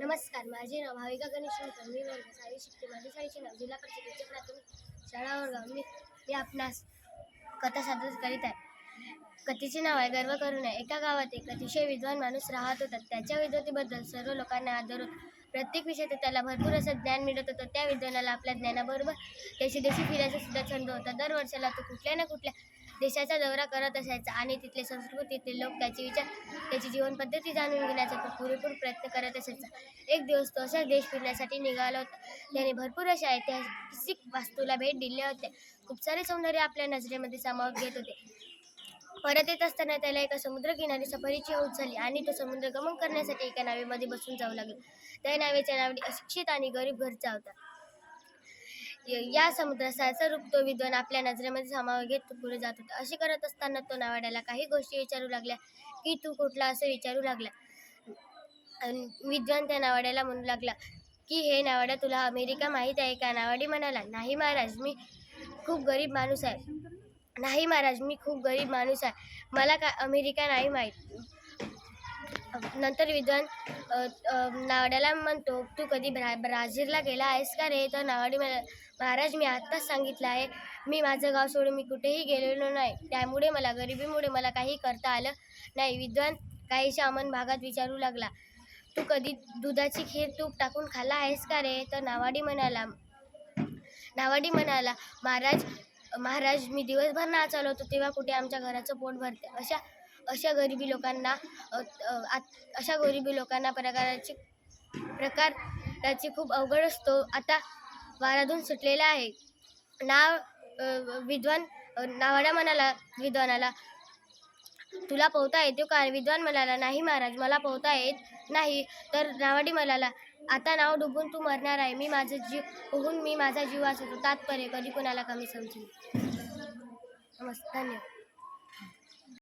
नमस्कार, माझे नाव भाविका गणेश शंकर. मी वर्ग 6वी शिकते. माझ्या शाळेचे नाव जिल्हा परिषदेचे प्राथमिक शाळा वडगाव. मी आपणास कथा सादर करीत आहे. कथेचे नाव आहे गर्व करू नये. एका गावात एक अतिशय विद्वान माणूस राहत होता. त्याच्या विद्वत्तेबद्दल सर्व लोकांना आदर होता. प्रत्येक विषयात त्याला भरपूर असं ज्ञान मिळत होतं. त्या विद्वानाला आपल्या ज्ञानाबरोबर देशोदेशी फिरायचा सुद्धा छंद होता. दर वर्षाला तो कुठल्या ना कुठल्या देशाचा दौरा करत असायचा आणि तिथले संस्कृती, तिथले लोक, त्याचे विचार, त्याची जीवनपद्धती जाणून घेण्याचा तो पुरेपूर प्रयत्न करत असायचा. एक दिवस तो असाच देश फिरण्यासाठी निघाला होता. त्याने भरपूर अशा ऐतिहासिक वास्तूला भेट दिल्या होत्या. खूप सारे सौंदर्य आपल्या नजरेमध्ये सामावून घेत होते. परत येत असताना त्याला एका समुद्रकिनारी सफारीची हौस झाली आणि तो समुद्र गमन करण्यासाठी एका नावेमध्ये बसून जाऊ लागला. त्या नावेच्या नावडी अशिक्षित आणि गरीब घरचा होता. या समुद्राचा रूप तो विद्वान आपल्या नजरेमध्ये सामावून घेत पुढे जात होता. असे करत असताना तो नावाड्याला काही गोष्टी विचारू लागल्या की तू कुठला असं विचारू लागला. विद्वान त्या नावाड्याला म्हणू लागला की हे नावाड्या, तुला अमेरिका माहीत आहे का? नावाडी म्हणाला, नाही महाराज, मी खूप गरीब माणूस आहे. नाही महाराज, मी खूप गरीब माणूस आहे, मला का अमेरिका नाही माहीत. नंतर विद्वान नावाड्याला म्हणतो, तू कधी ब्राझीलला गेला आहेस का रे? तर नावाडी म्हणाला, महाराज, मी आत्ताच सांगितलं आहे, मी माझं गाव सोडून मी कुठेही गेलेलो नाही. त्यामुळे मला गरिबीमुळे मला काही करता आलं नाही. विद्वान काहीशा अमन भागात विचारू लागला, तू कधी दुधाची खीर तूप टाकून खाल्ला आहेस का रे? तर नावाडी म्हणाला, महाराज, मी दिवसभर नाच चालवतो तेव्हा कुठे आमच्या घराचं पोट भरते. अशा गरीबी लोकांना प्रकाराची खूप अवघड असतो. आता वाराधून सुटलेला आहे. नावाडा म्हणाला विद्वानाला, तुला पोहता येतो का? विद्वान म्हणाला, नाही महाराज, मला पोहता येत नाही. तर नावाडी म्हणाला, आता नाव डुबून तू मरणार आहे. मी माझा जीव वाचवतो. तात्पर्य कधी कोणाला कमी समजू नये. धन्यवाद.